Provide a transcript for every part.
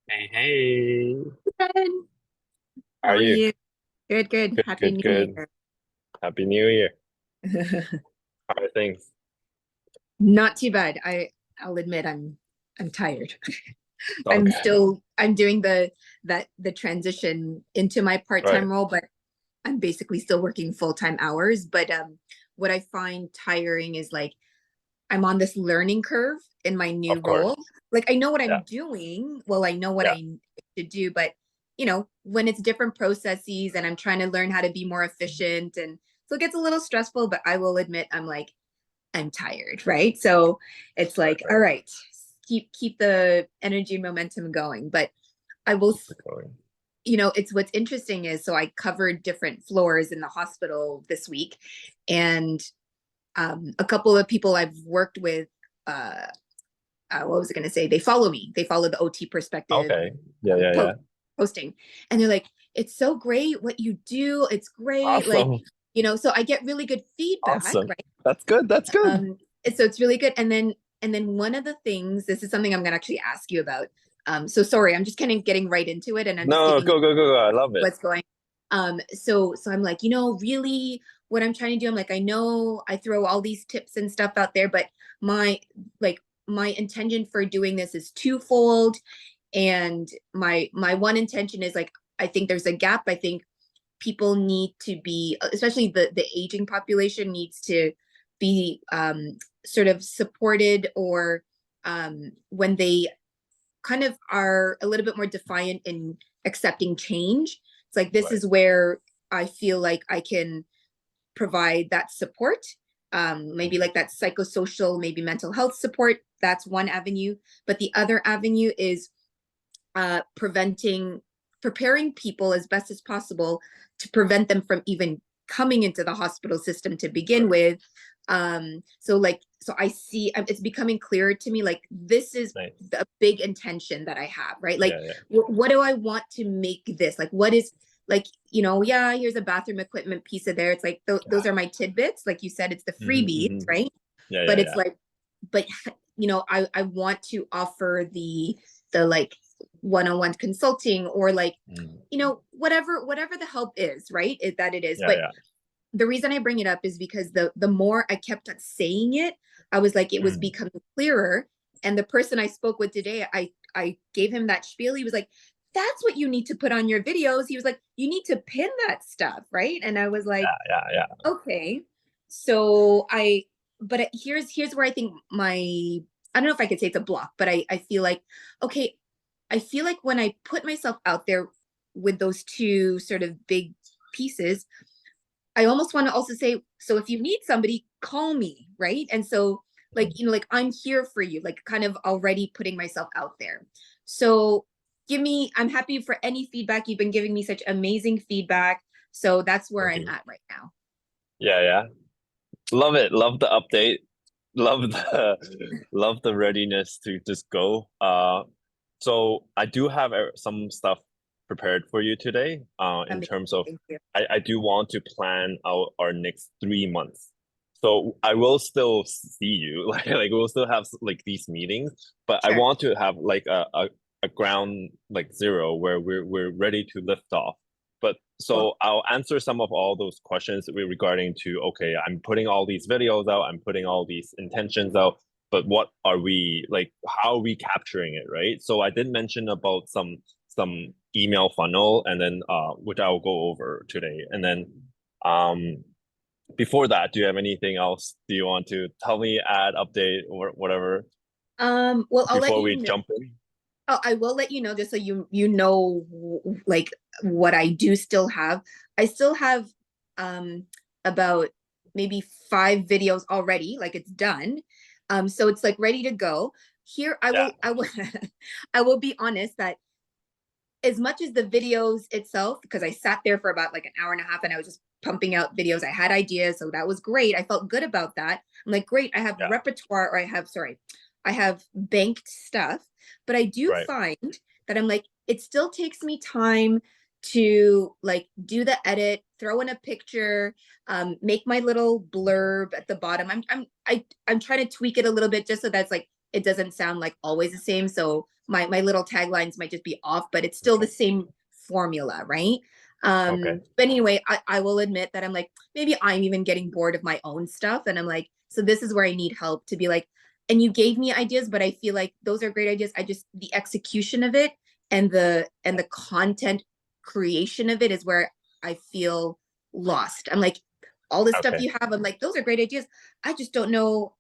Hey, hey, Good. how How are are you? you? Good, good. Good, Happy good, New good. Year. Happy New Year. How are things? Not too bad. I'll admit I'm tired. All good. I'm doing the transition into my Right. part-time role, but I'm basically still working full-time hours. But what I find tiring is like I'm on this learning curve in my new Of course. role. Like I know what Yeah, I'm doing. Well, I know what yeah. I need to do, but when it's different processes and I'm trying to learn how to be more efficient and so it gets a little stressful, but I will admit I'm tired, right? So it's Right, like, all right. right, keep the energy and momentum going. But I will, Keep it going. it's what's interesting is so I covered different floors in the hospital this week, and a couple of people I've worked with, what was I going to say? They follow me. They follow the OT perspective Okay. Yeah, yeah, post yeah. posting, and they're like, "It's so great what you do. It's great." Like, Awesome. so I get really good feedback, Awesome. right? That's good. That's good. So it's really good. And then one of the things, this is something I'm going to actually ask you about. So sorry, I'm just kind of getting right into it, and I'm just No, giving you go, go, go, go. I love it. what's going. So I'm like, really, what I'm trying to do. I'm like, I know I throw all these tips and stuff out there, but my like my intention for doing this is twofold, and my one intention is like, I think there's a gap. I think people need to be, especially the aging population needs to be sort of supported, or when they kind of are a little bit more defiant in accepting change. It's like this Right, is where I feel like I can provide that support, maybe like that psychosocial, maybe mental health support. That's one avenue. But the other avenue is preparing people as best as possible to prevent them from even coming into the hospital system to begin right, with. So I see it's becoming clearer to me, like this is nice. the big intention that I have, right? Like Yeah, yeah. what do I want to make this, like what is, like, yeah, here's a bathroom equipment piece of there. It's like those Yeah. are my tidbits, like you said, it's the Mm-hmm, freebies, mm-hmm. right? Yeah, But yeah, it's yeah. like, but I want to offer the like one-on-one consulting, or like, Mm. whatever the help is, right? That it is. Yeah, But yeah. the reason I bring it up is because the more I kept on saying it, I was like, it was Mm. becoming clearer. And the person I spoke with today, I gave him that spiel. He was like, that's what you need to put on your videos. He was like, you need to pin that stuff, right? And I was like, Yeah, yeah, yeah. okay. So but here's where I think I don't know if I could say it's a block, but I feel like, okay, I feel like when I put myself out there with those two sort of big pieces, I almost want to also say, so if you need somebody, call me, right? And so, like, Mm. like I'm here for you, like kind of already putting myself out there. So I'm happy for any feedback. You've been giving me such amazing feedback. So that's where Thank I'm you. at right now. Yeah, yeah. Love it. Love the update. Love the love the readiness to just go. So I do have some stuff prepared for you today. In Amazing. terms of Thank you. I do want to plan out our next 3 months. So I will still see you, like we'll still have like these meetings, but I Sure. want to have like a ground like zero where we're ready to lift off. But Cool. so I'll answer some of all those questions regarding to, okay, I'm putting all these videos out, I'm putting all these intentions out, but what are we like, how are we capturing it, right? So I did mention about some email funnel, and then which I'll go over today. And then um before that, do you have anything else? Do you want to tell me, add, update, or whatever Well, I'll let before you we know. jump in? Oh, I will let you know, just so you know, like what I do still have. I still have about maybe 5 videos already, like it's done. So it's like ready to go. Here Yeah, I will I will be honest that as much as the videos itself, because I sat there for about like an hour and a half and I was just pumping out videos. I had ideas, so that was great. I felt good about that. I'm like, great, I have yeah, repertoire, or I have banked stuff. But I do right, find that I'm like, it still takes me time to like do the edit, throw in a picture, make my little blurb at the bottom. I'm trying to tweak it a little bit just so that's like it doesn't sound like always the same. So my little taglines might just be off, but it's still the same formula, right? Okay. But anyway, I will admit that I'm like, maybe I'm even getting bored of my own stuff. And I'm like, so this is where I need help to be like, and you gave me ideas, but I feel like those are great ideas. I just the execution of it and the content creation of it is where I feel lost. I'm like, all the stuff Okay. you have, I'm like, those are great ideas. I just don't know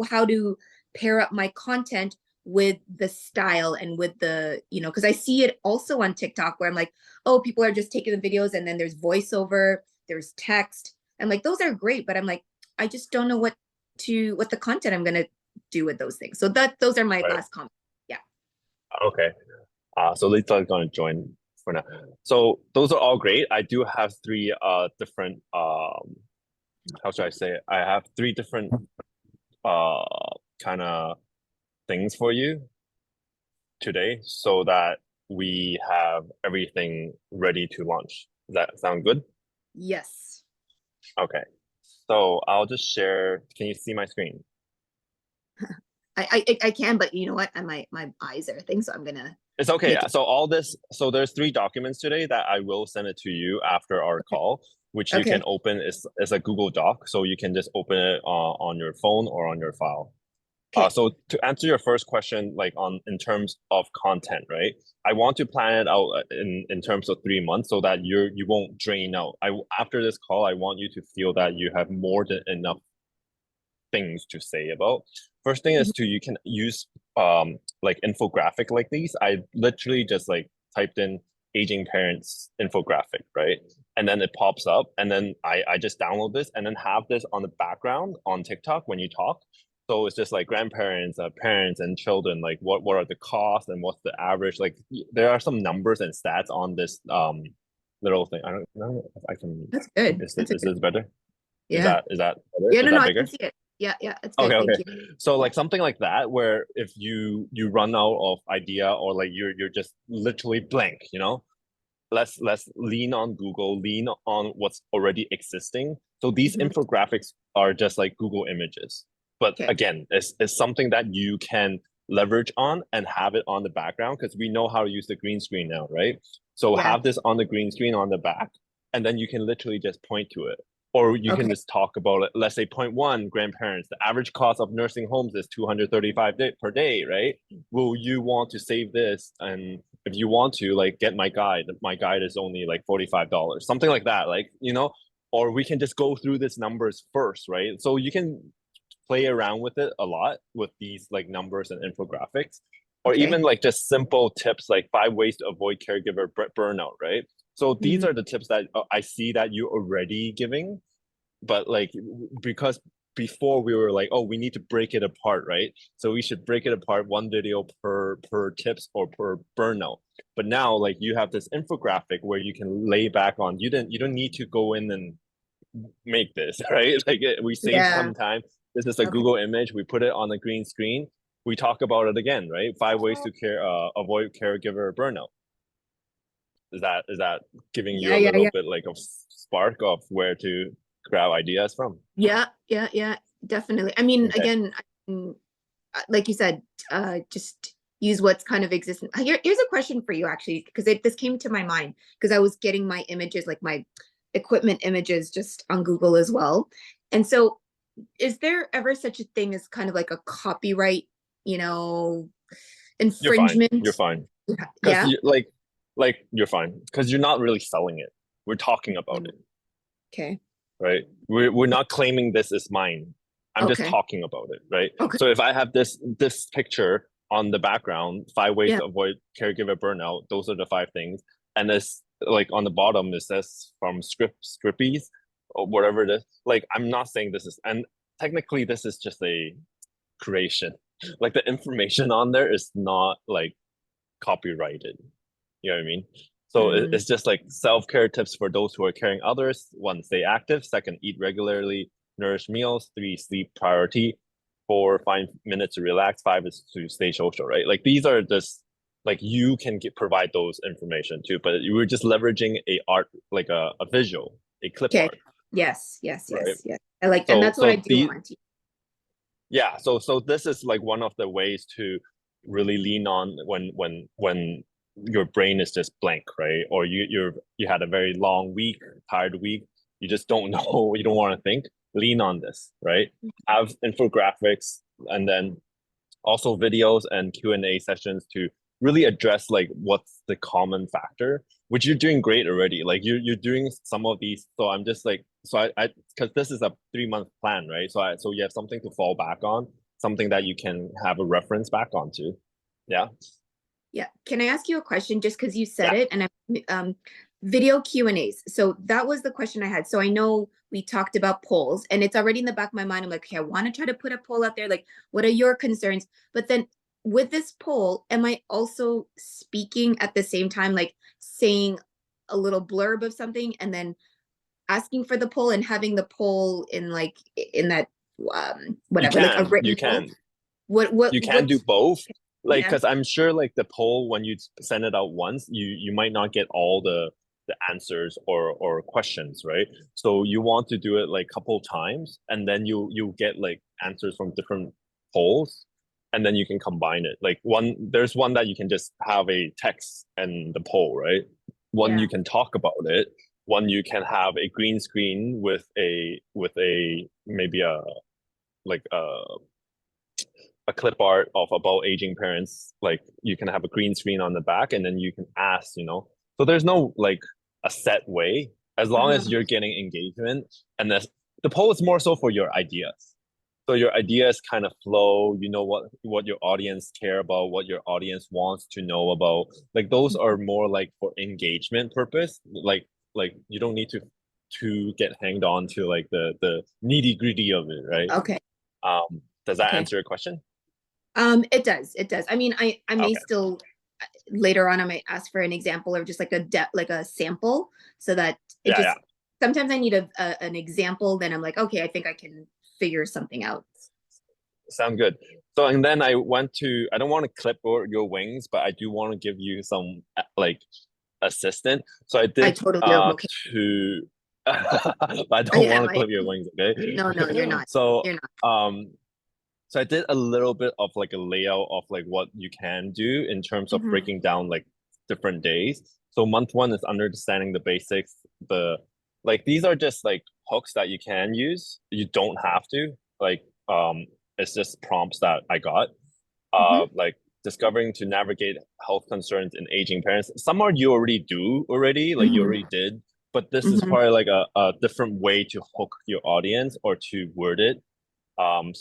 how to pair up my content with the style and with the, because I see it also on TikTok where I'm like, oh, people are just taking the videos and then there's voiceover, there's text. I'm like, those are great, but I'm like, I just don't know what the content I'm gonna do with those things. So those are my Right. last comments. Yeah. Okay. So Lisa's gonna join for now. So those are all great. I do have three different how should I say it? I have three different uh kind of things for you today so that we have everything ready to launch. Does that sound good? Yes. Okay. So I'll just share. Can you see my screen? I can, but you know what? My eyes are a thing, so I'm gonna It's okay. make it. So all this, so there's three documents today that I will send it to you after our call, which you can Okay. open as a Google Doc. So you can just open it on your phone or on your file. Okay. So to answer your first question, like on in terms of content, right? I want to plan it out in terms of 3 months so that you won't drain out. After this call, I want you to feel that you have more than enough things to say about. First thing is Mhm. to you can use like infographic like these. I literally just like typed in aging parents infographic, right? And then it pops up, and then I just download this and then have this on the background on TikTok when you talk. So it's just like grandparents, parents, and children. Like what are the costs and what's the average? Like there are some numbers and stats on this little thing. I don't know if I can. That's good. That's a Is good. this better? Yeah. Is that better? Yeah. Is No, no, that I can bigger? see it. Yeah. Yeah. That's Okay, good. okay. Thank you. So Yeah. like something like that, where if you run out of idea or like you're just literally blank, let's lean on Google, lean on what's already existing. So these Mhm. infographics are just like Google images. But Okay. again, it's something that you can leverage on and have it on the background because we know how to use the green screen now, right? So Yeah. have this on the green screen on the back, and then you can literally just point to it. Or you can Okay. just talk about it. Let's say point one, grandparents. The average cost of nursing homes is 235 per day, right? Will you want to save this? And if you want to, like, get my guide. My guide is only like $45, something like that. Like, or we can just go through these numbers first, right? So you can play around with it a lot with these like numbers and infographics, or Okay. even like just simple tips like 5 ways to avoid caregiver burnout, right? So these Mhm. are the tips that I see that you're already giving, but like because before we were like, oh, we need to break it apart, right? So we should break it apart one video per tips or per burnout. But now like you have this infographic where you can lay back on. You don't need to go in and make this, right? Like we save Yeah. some time. This is a Okay. Google image. We put it on the green screen. We talk about it again, right? 5 ways to avoid caregiver burnout. Is that giving you Yeah. a Yeah. little Yeah. bit like a spark of where to grab ideas from? Yeah. Yeah. Yeah. Definitely. I mean, Okay. again, like you said, just use what's kind of existing. Here's a question for you, actually, because this came to my mind because I was getting my images, like my equipment images, just on Google as well. And so, is there ever such a thing as kind of like a copyright, you know, You're fine. infringement? You're fine. Because Yeah. you like you're fine. Because you're not really selling it. We're talking about Mm. it, Okay. right? We're not claiming this is mine. I'm just Okay. talking about it, right? Okay. So if I have this picture on the background, 5 ways Yeah. to avoid caregiver burnout, those are the 5 things. And this like on the bottom it says from Scrippies or whatever it is. Like I'm not saying this is, and technically this is just a creation. Like the information on there is not like copyrighted. You know what I mean? So Mm. it's just like self-care tips for those who are caring others. One, stay active. Second, eat regularly, nourish meals. Three, sleep priority. Four, 5 minutes to relax. Five is to stay social, right? Like these are just like you can provide those information too, but you were just leveraging a art, like a visual, a clip Okay. art, Yes. Yes. right? Yes. Yes. I like, and So that's what I so do the want to. yeah, so this is like one of the ways to really lean on when your brain is just blank, right? Or you had a very long week, tired week, you just don't know, you don't want to think. Lean on this, right? Have infographics, and then also videos and Q&A sessions to really address like what's the common factor, which you're doing great already. Like you're doing some of these. So I'm just like, so I because this is a 3 month plan, right? So you have something to fall back on, something that you can have a reference back onto. Yeah. Yeah. Can I ask you a question just because you said Yeah. it? And video Q&As. So that was the question I had. So I know we talked about polls and it's already in the back of my mind. I'm like, okay, I want to try to put a poll out there. Like, what are your concerns? But then with this poll, am I also speaking at the same time, like saying a little blurb of something and then asking for the poll and having the poll in like in that You whatever, like a can, you written poll? can. What You can do both. Like, yeah. because I'm sure like the poll, when you send it out once, you might not get all the answers or questions, right? So you want to do it like a couple times, and then you get like answers from different polls, and then you can combine it. Like there's one that you can just have a text and the poll, right? One Yeah. you can talk about it. One you can have a green screen with a maybe a like a clip art of about aging parents. Like you can have a green screen on the back, and then you can ask, so there's no like a set way, as long Uh-huh. as you're getting engagement. And the poll is more so for your ideas, so your ideas kind of flow, what your audience care about, what your audience wants to know about. Like those are more like for engagement purpose. Like you don't need to get hanged on to like the nitty gritty of it, right? Okay. Does that Okay. answer your question? It does. It does. I mean, I may Okay. still later on I might ask for an example or just like like a sample so that it Yeah, yeah. just sometimes I need an example, then I'm like, okay, I think I can figure something out. Sound good. So, and then I don't want to clip your wings, but I do want to give you some like assistant. So I I did totally am okay. to I I don't want am. to I clip your am. wings, okay? No, no, you're not. So You're not. so I did a little bit of like a layout of like what you can do in terms of Hmm. breaking down like different days. So month one is understanding the basics. The like these are just like hooks that you can use. You don't have to. Like it's just prompts that I got. Hmm. Like discovering to navigate health concerns in aging parents. Some are you already do already, like you Hmm. already did, but this is Hmm. probably like a different way to hook your audience or to word it.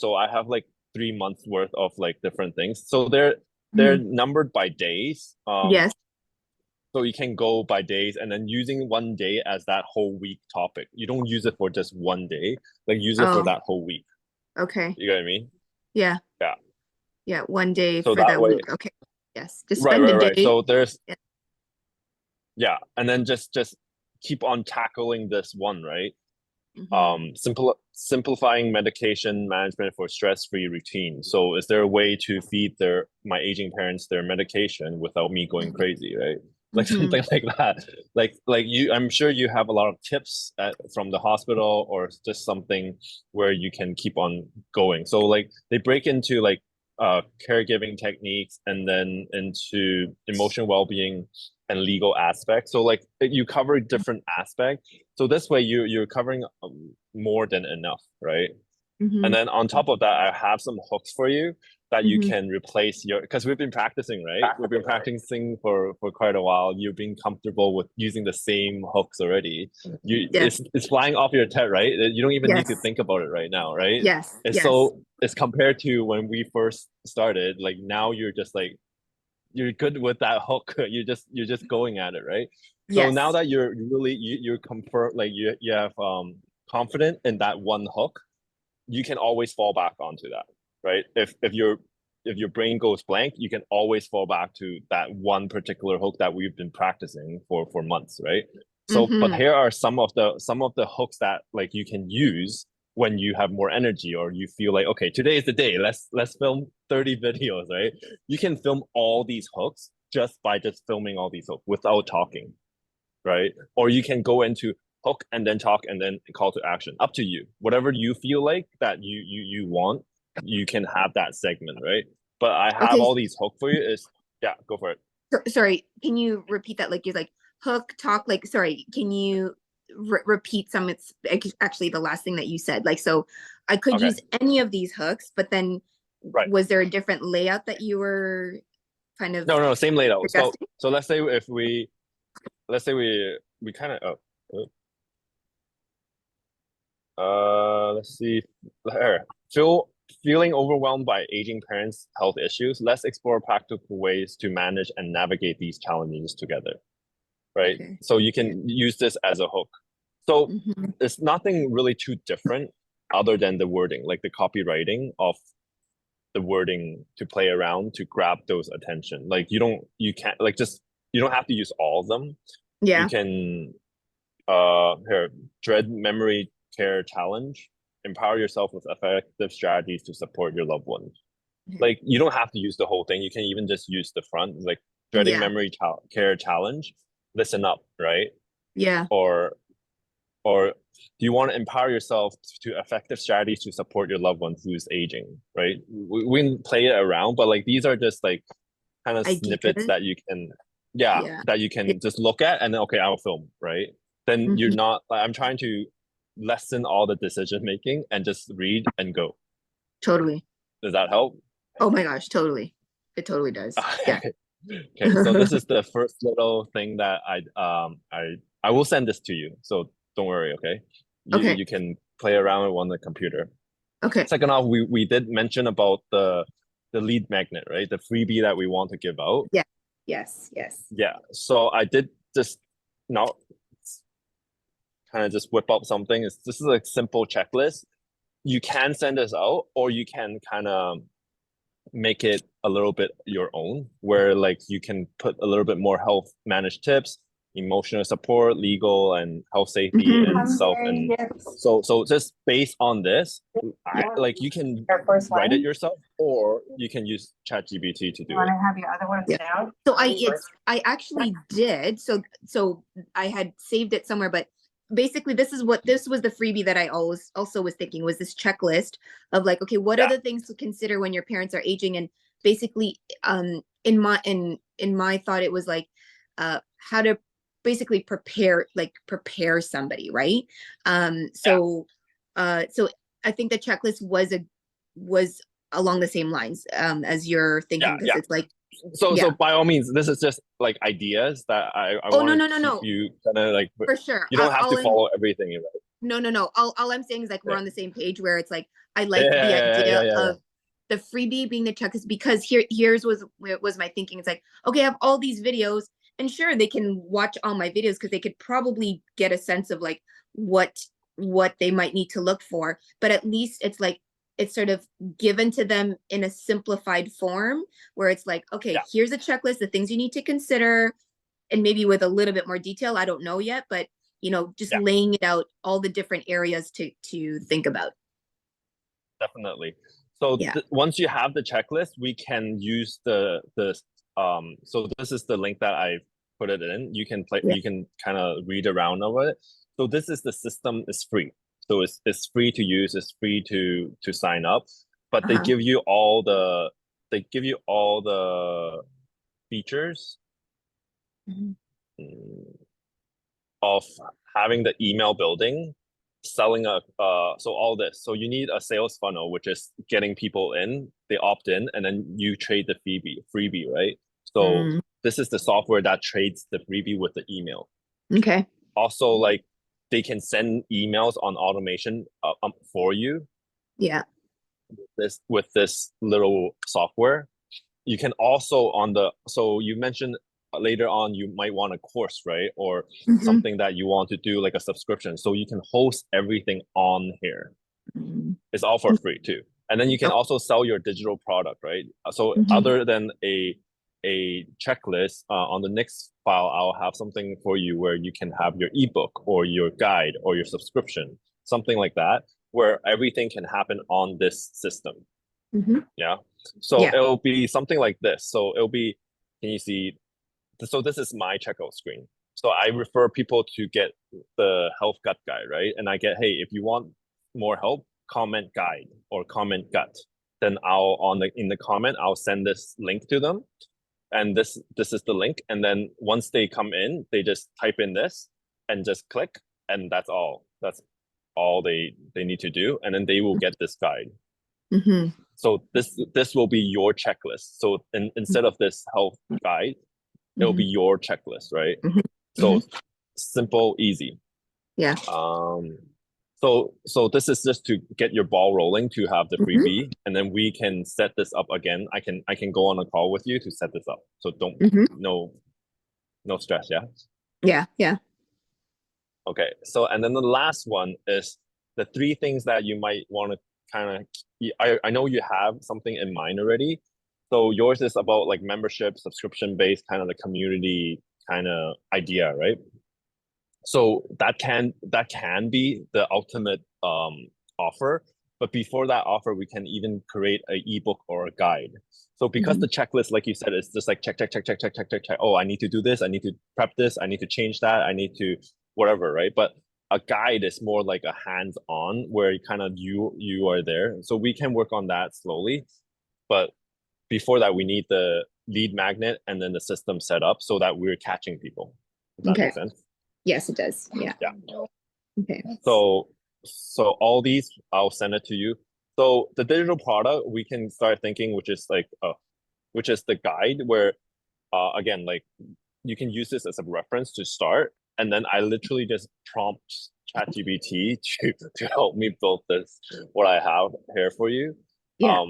So I have like 3 months worth of like different things. So they're Hmm. numbered by days. Yes. So you can go by days and then using one day as that whole week topic. You don't use it for just one day, like use it for Oh, that whole week. okay. You get what I mean? Yeah. Yeah. Yeah. One day So for that that way, week. Okay. Yes. Just right, spend right, the right. day. So there's Yeah. yeah, and then just keep on tackling this one, right? Hmm. Simplifying medication management for stress-free routine. So is there a way to feed my aging parents their medication without me going crazy, right? Like Hmm. something like that. Like I'm sure you have a lot of tips from the hospital or just something where you can keep on going. So like they break into like caregiving techniques and then into emotional well-being and legal aspects. So like you cover different aspects. So this way you're covering more than enough, right? And Hmm. then on top of that, I have some hooks for you that you Hmm. can replace because we've been practicing, right? We've been practicing for quite a while. You've been comfortable with using the same hooks already. Yes. It's flying off your head, right? You don't even need to Yes. think about it right now, right? Yes. Yes. It's compared to when we first started, like now you're just like you're good with that hook. You're just going at it, right? So now Yes. that you're comfort, like you have confident in that one hook, you can always fall back onto that, right? If your brain goes blank, you can always fall back to that one particular hook that we've been practicing for months, right? So, but Hmm. here are some of the hooks that like you can use when you have more energy or you feel like, okay, today is the day. Let's film 30 videos, right? You can film all these hooks just by just filming all these hooks without talking, right? Or you can go into hook and then talk and then call to action. Up to you. Whatever you feel like that you want, you can have that segment, right? but I have Okay, all these hook for you is, yeah, go for it. sorry, can you repeat that? Like you're like hook, talk, like sorry, can you repeat some? It's actually the last thing that you said. Like, so I could Okay, use any of these hooks, but then right. was there a different layout that you were kind of No, no, same layout. suggesting? So let's say if let's say we kind of let's see here. Feeling overwhelmed by aging parents' health issues, let's explore practical ways to manage and navigate these challenges together, right? Okay. So you Yeah. can use this as a hook. So Mm-hmm. it's nothing really too different other than the wording, like the copywriting of the wording to play around to grab those attention. Like you can't like just you don't have to use all of them. You Yeah. can here, dread memory care challenge. Empower yourself with effective strategies to support your loved ones. Okay. Like you don't have to use the whole thing. You can even just use the front, like dreading Yeah. memory care challenge. Listen up, right? Yeah. Or or do you want to empower yourself to effective strategies to support your loved one who's aging, right? We can play it around, but like these are just like kind of snippets Ideas. that you can, yeah, Yeah. that you Yeah. can just look at and then, okay, I'll film, right? Then you're Mhm. not, like, I'm trying to lessen all the decision making and just read and go. Totally. Does that help? Oh my gosh, totally. It totally does. Yeah. Okay, so this is the first little thing that I will send this to you. So don't worry, okay? Okay. You can play around with on the computer. Okay. Second off, we did mention about the lead magnet, right? The freebie that we want to give out. Yeah. Yes. Yes. Yeah. So I did just now kind of just whip up something. This is a simple checklist. You can send this out, or you can kind of make it a little bit your own, where like you can put a little bit more health managed tips, emotional support, legal and health safety Mhm. and self and so just based on this, like you can write it yourself or you can use ChatGPT to do it. Have your other ones Yeah. down? So I actually did. So I had saved it somewhere, but basically this was the freebie that I always also was thinking was this checklist of like, okay, what are Yeah, the things to consider when your parents are aging? And basically, in my thought, it was like how to basically prepare somebody, right? yeah, So I think the checklist was along the same lines as you're yeah, thinking because yeah. it's like, So yeah. by all means, this is just like ideas that I Oh, want no, to no, no, keep no, you kind of like for sure. you don't have to All I'm follow everything, right? No, no, no. All I'm saying is like we're Yeah, on the same page where it's like I yeah, like the yeah, yeah, idea yeah, yeah. of the freebie being the checklist because here's was my thinking. It's like, okay, I have all these videos, and sure they can watch all my videos because they could probably get a sense of like what what they might need to look for, but at least it's like it's sort of given to them in a simplified form where it's like, okay, Yeah, here's a checklist, the things you need to consider, and maybe with a little bit more detail. I don't know yet, but just yeah, laying it out all the different areas to think about. definitely. So Yeah. once you have the checklist, we can use the so this is the link that I put it in. You can play, Yeah. you can kind of read around over it. So this is the system is free. So it's free to use, it's free to sign up, but Uh-huh. they give you all the features Mhm. mm, of having the email building, selling a so all this. So you need a sales funnel, which is getting people in, they opt in, and then you trade the freebie, right? So Mm. this is the software that trades the freebie with the email. Okay. Also, like they can send emails on automation for you. Yeah. This with this little software. You can also on the so you mentioned later on you might want a course, right? Or Hmm. something that you want to do like a subscription. So you can host everything on here. Mm. It's all for free too. And then you can Oh. also sell your digital product, right? So Mhm. other than a checklist, on the next file, I'll have something for you where you can have your ebook or your guide or your subscription, something like that, where everything can happen on this system. Mhm. Yeah. So Yeah. it'll be something like this. So it'll be, can you see? So this is my checkout screen. So I refer people to get the health gut guide, right? And I get, hey, if you want more help, comment guide or comment gut. then I'll in the comment, I'll send this link to them. And this is the link. And then once they come in, they just type in this and just click, and that's all. That's all they need to do. And then they will get this guide. Mm-hmm. So this will be your checklist. So instead of this health guide, it'll be your checklist, right? Mm-hmm. So simple, easy. Yeah. So this is just to get your ball rolling to have the freebie, and then we can set this up again. I can go on a call with you to set this up. So don't no stress, yeah? Yeah, yeah. Okay. So and then the last one is the 3 things that you might want to kind of I know you have something in mind already. So yours is about like membership, subscription based kind of the community kind of idea, right? So that can be the ultimate offer. But before that offer, we can even create an ebook or a guide. So because the checklist, like you said, is just like check. Oh, I need to do this. I need to prep this. I need to change that. I need to whatever, right? But a guide is more like a hands-on where you kind of you are there. So we can work on that slowly. But before that, we need the lead magnet and then the system set up so that we're catching people. Does that make sense? Yes, it does. Yeah. Yeah. Okay. So all these, I'll send it to you. So the digital product, we can start thinking, which is the guide where, again, like you can use this as a reference to start. And then I literally just prompt ChatGPT to help me build this, what I have here for you. Yeah.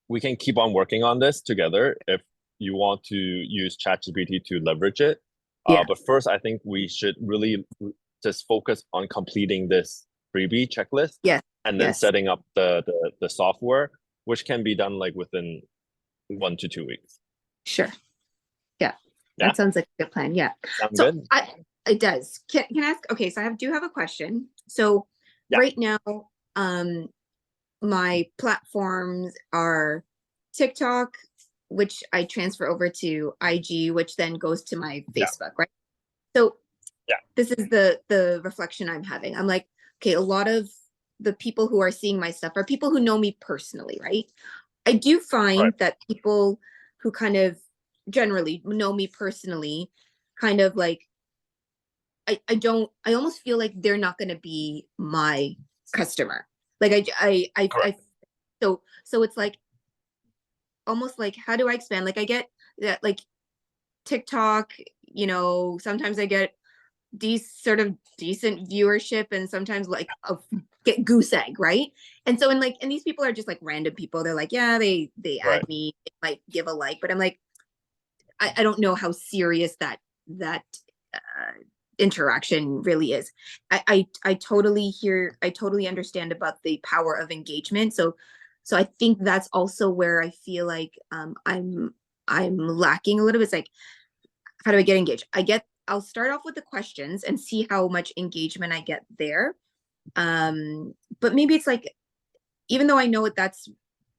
We can keep on working on this together if you want to use ChatGPT to leverage it. But first, I think we should really just focus on completing this freebie checklist. Yes. And then setting up the software, which can be done like within 1 to 2 weeks. Sure. Yeah. That sounds like a good plan. Yeah. Sounds good? It does. Can I ask? Okay, so I do have a question. So right now, my platforms are TikTok, which I transfer over to IG, which then goes to my Facebook, right? So this is the reflection I'm having. I'm like, okay, a lot of the people who are seeing my stuff are people who know me personally, right? I do find that people who kind of generally know me personally, kind of like, I almost feel like they're not going to be my customer. Like so it's like almost like, how do I expand? Like I get that like TikTok, sometimes I get these sort of decent viewership and sometimes like get goose egg, right? And so and these people are just like random people. They're like, yeah, they add me, they might give a like, but I'm like, I don't know how serious that interaction really is. I totally understand about the power of engagement. So I think that's also where I feel like I'm lacking a little bit. It's like, how do I get engaged? I'll start off with the questions and see how much engagement I get there. But maybe it's like, even though I know that's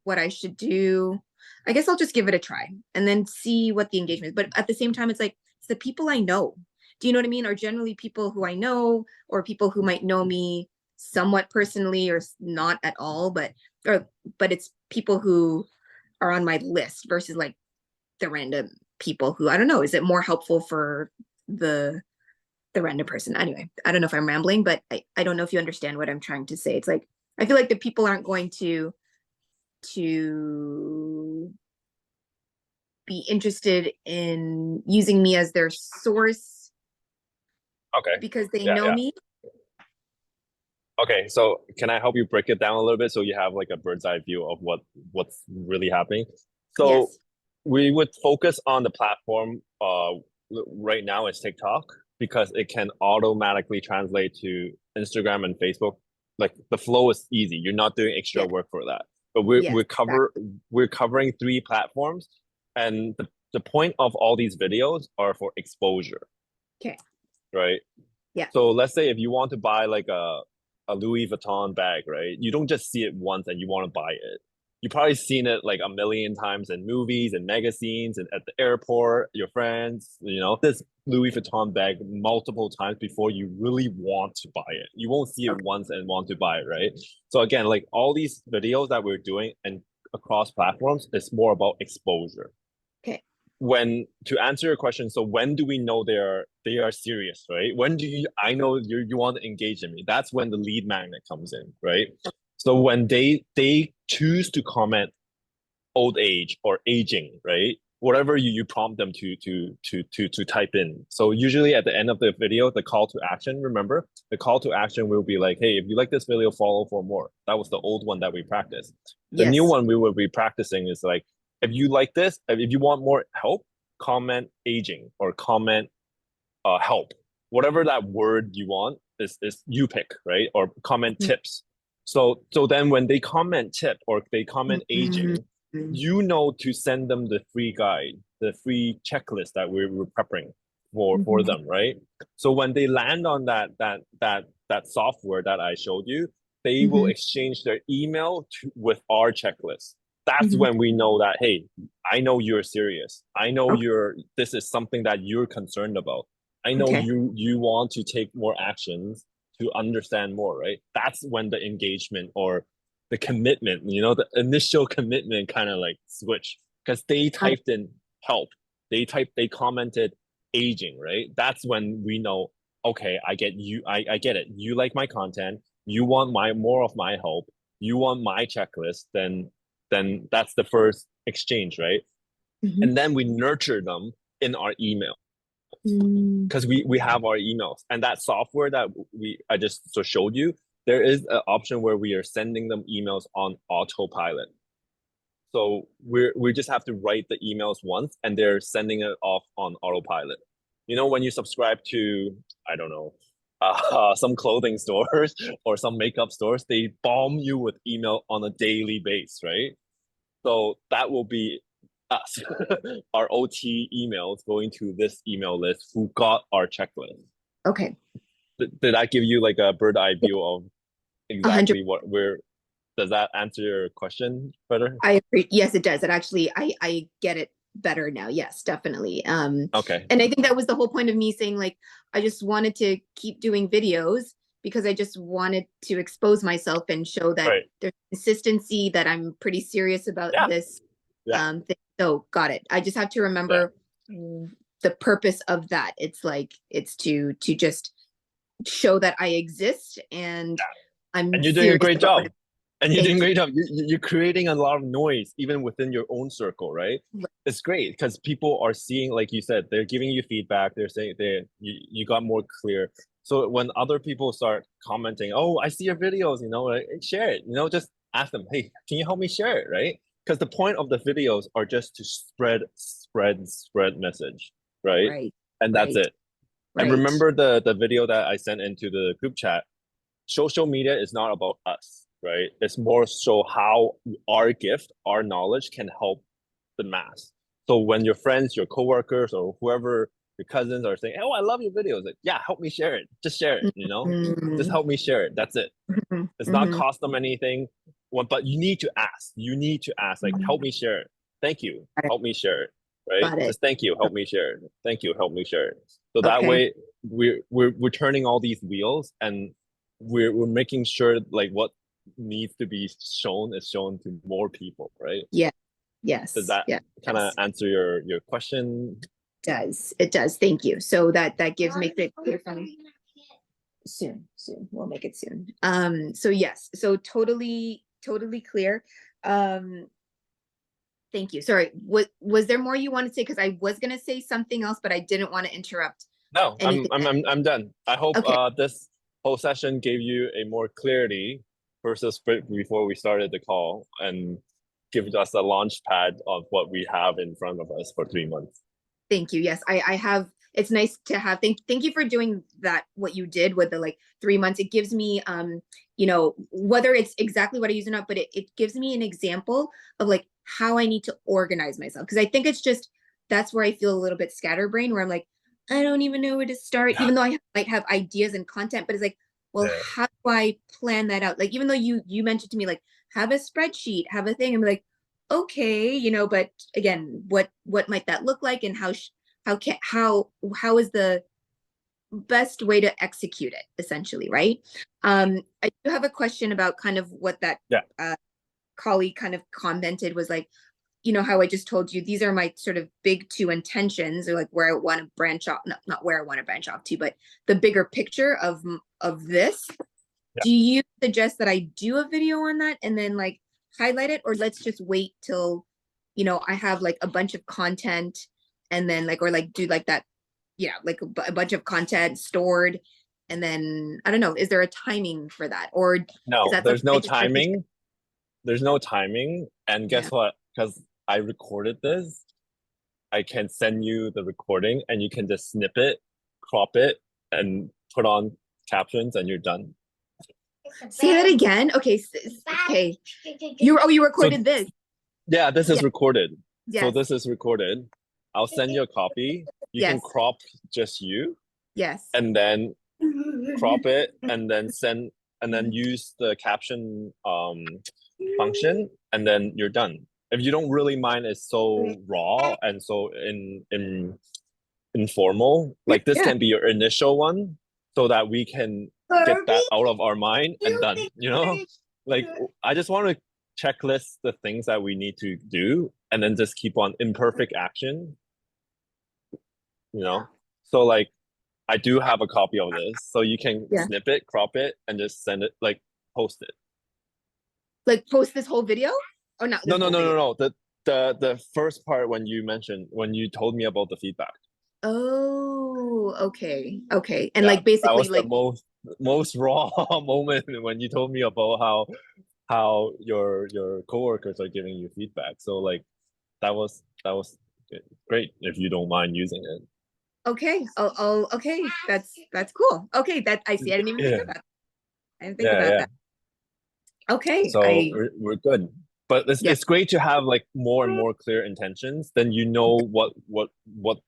what I should do, I guess I'll just give it a try and then see what the engagement is. But at the same time, it's like, it's the people I know. Do you know what I mean? Or generally people who I know, or people who might know me somewhat personally or not at all, but it's people who are on my list versus like the random people who, I don't know, is it more helpful for the random person? Anyway, I don't know if I'm rambling, but I don't know if you understand what I'm trying to say. It's like, I feel like the people aren't going to be interested in using me as their source. Okay. Because they know me. Okay, so can I help you break it down a little bit so you have like a bird's eye view of what's really happening? So we would focus on the platform right now is TikTok, because it can automatically translate to Instagram and Facebook. Like the flow is easy. You're not doing extra work for that. But we're covering 3 platforms, and the point of all these videos are for exposure. Okay. Right? Yeah. So let's say if you want to buy like a Louis Vuitton bag, right? You don't just see it once and you want to buy it. you probably seen it like a million times in movies and magazines and at the airport, your friends, this Louis Vuitton bag multiple times before you really want to buy it. You won't see it Okay. once and want to buy it, right? So again, like all these videos that we're doing and across platforms, it's more about exposure. Okay. When to answer your question, so when do we know they are serious, right? When do you I know you want to engage in me? That's when the lead magnet comes in, right? So when they choose to comment old age or aging, right? Whatever you prompt them to type in. So usually at the end of the video, the call to action, remember, the call to action will be like, hey, if you like this video, follow for more. That was the old one that we practiced. The new Yes. one we will be practicing is like, if you like this, if you want more help, comment aging or comment help. Whatever that word you want is you pick, right? Or comment Mhm. tips. So then when they comment tip or they comment Mhm. aging, you know to send them the free guide, the free checklist that we're prepping for Mhm. them, right? So when they land on that software that I showed you, they will Mhm. exchange their email with our checklist. That's Mhm. when we know that, hey, I know you're serious. I know Okay. this is something that you're concerned about. I know Okay. you want to take more actions to understand more, right? That's when the engagement or the commitment, the initial commitment kind of like switch because they Got it. typed in help. They commented aging, right? That's when we know, okay, I get you, I get it. You like my content, you want more of my help, you want my checklist, then that's the first exchange, right? Mhm. And then we nurture them in our email Mm. because we have our emails and that software that I just so showed you. There is an option where we are sending them emails on autopilot. So we just have to write the emails once and they're sending it off on autopilot. When you subscribe to, I don't know, some clothing stores or some makeup stores, they bomb you with email on a daily basis, right? So that will be us, our OT emails going to this email list who got our checklist. Okay. Did I give you like a bird eye Yeah, view of 100. exactly what we're, does that answer your question better? Yes, it does. It actually, I get it better now. Yes, definitely. Okay. And I think that was the whole point of me saying, like, I just wanted to keep doing videos because I just wanted to expose myself and show that Right. there's consistency, that I'm pretty serious about Yeah. this Yeah. thing. So got it. I just have to Yeah. remember the purpose of that. It's like it's to just show that I exist and I'm And you're doing a serious great about what job. it. And you're doing a Thank you. great job. You're creating a lot of noise even within your own circle, right? It's great because people are seeing, like you said, they're giving you feedback. They're saying you got more clear. So when other people start commenting, oh, I see your videos, like, share it. Just ask them, hey, can you help me share it, right? Because the point of the videos are just to spread message, right? Right, And that's right, it. And right. remember the video that I sent into the group chat. Social media is not about us, right? It's more so how our gift, our knowledge can help the mass. So when your friends, your coworkers, or whoever, your cousins are saying, "Oh, I love your videos," like, yeah, help me share it. Just share it. Just Mhm, help me share it. That's it. mhm, It's not mhm, cost them anything. But you need to ask. You need to ask, like, help mhm. me share it. Thank you. Got it. Help me share it. Right? Got it. Just thank you. Help me share it. Thank you. Help me share it. So that Okay. way, we're turning all these wheels and we're making sure like what needs to be shown is shown to more people. Right? Yeah. Does Yes. that Yeah. kind of Yes. answer your question? Does. It does. Thank you. So that gives makes it clear for me. Soon. Soon. We'll make it soon. So yes. So totally clear. Um, thank you. Sorry. Was there more you wanted to say? Because I was gonna say something else, but I didn't want to interrupt No, I'm anything. I'm I'm I'm done. I hope Okay. this whole session gave you a more clarity versus before we started the call and give us a launch pad of what we have in front of us for 3 months. Thank you. Yes, I have. It's nice to have. Thank you for doing that. What you did with the like 3 months, it gives me, whether it's exactly what I use or not, but it gives me an example of like how I need to organize myself. Because I think it's just that's where I feel a little bit scatterbrained, where I'm like, I don't even know where to start, Yeah. even though might have ideas and content, but it's like, well, Yeah. how do I plan that out? Like, even though you mentioned to me like have a spreadsheet, have a thing. I'm like, okay, you know, but again, what might that look like, and how is the best way to execute it, essentially, right? I do have a question about kind of what that Yeah. colleague kind of commented, was like, you know, how I just told you, these are my sort of big two intentions, or like where I want to branch off, not where I want to branch off to, but the bigger picture of this. Yeah. Do you suggest that I do a video on that and then like highlight it, or let's just wait till, you know, I have like a bunch of content, and then like, or like do like that, yeah, like a bunch of content stored, and then I don't know, is there a timing for that, or No, is that there's something no I can start to timing. There's no timing. And guess Yeah. what? Because I recorded this, I can send you the recording and you can just snip it, crop it, and put on captions, and you're done. Say that again? Okay, okay. You recorded this. Yeah, this is Yeah. recorded. So Yes. this is recorded. I'll send you a copy. You can Yes. crop just you, Yes. and then crop it, and then send, and then use the caption function, and then you're done. If you don't really mind, it's so raw and so in informal. Like this Yeah. can be your initial one, so that we can get that out of our mind and done. You know, like I just want to checklist the things that we need to do, and then just keep on imperfect action. You know, so like I do have a copy of this, so you can Yeah. snip it, crop it, and just send it, like post it. Like post this whole video, or not? No, This no, whole no, video? no, no. The first part when you told me about the feedback. Oh, okay, okay, and Yeah, like that basically was the like most raw moment when you told me about how your coworkers are giving you feedback. So like that was great if you don't mind using it. okay, okay, that's cool. Okay, that I see. I didn't even think Yeah, about that. I didn't think yeah, about yeah. that. Okay, So we're good. But yeah, it's great to have like more and more clear intentions. Then you know what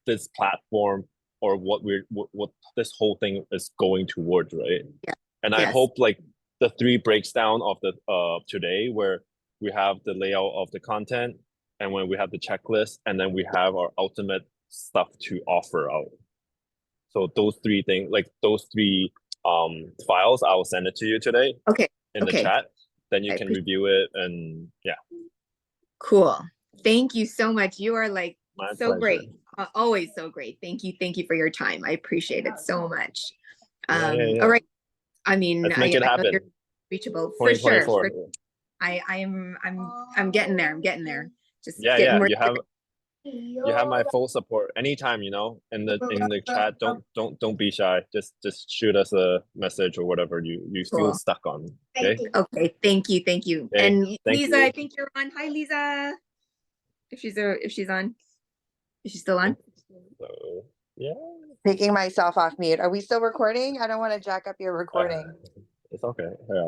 this platform, or what this whole thing is going towards, right? yeah, And I yes, hope like the three breaks down of the today, where we have the layout of the content, and when we have the checklist, and then we have our ultimate stuff to offer out. So those three things, like those three files, I'll send it to you today okay, in the okay. chat. Then you I can appreciate. review it, and yeah, Cool. Thank you so much. You are like my so pleasure. great. Always so great. Thank you for your time. I appreciate it so much. Yeah, yeah, All yeah. right. I mean, Let's make it I know you're happen. reachable for sure. 2024. I'm getting there. I'm getting there. Just Yeah, getting yeah. more. You have my full support anytime, in the chat. Don't be shy. Just shoot us a message or whatever you feel Cool. stuck on. Okay. Okay. Thank you. Okay. And Thank Lisa, you. I think you're on. Hi, Lisa. If she's on, is she still on? So yeah, Taking myself off mute. Are we still recording? I don't want to jack up your recording. it's okay. Yeah.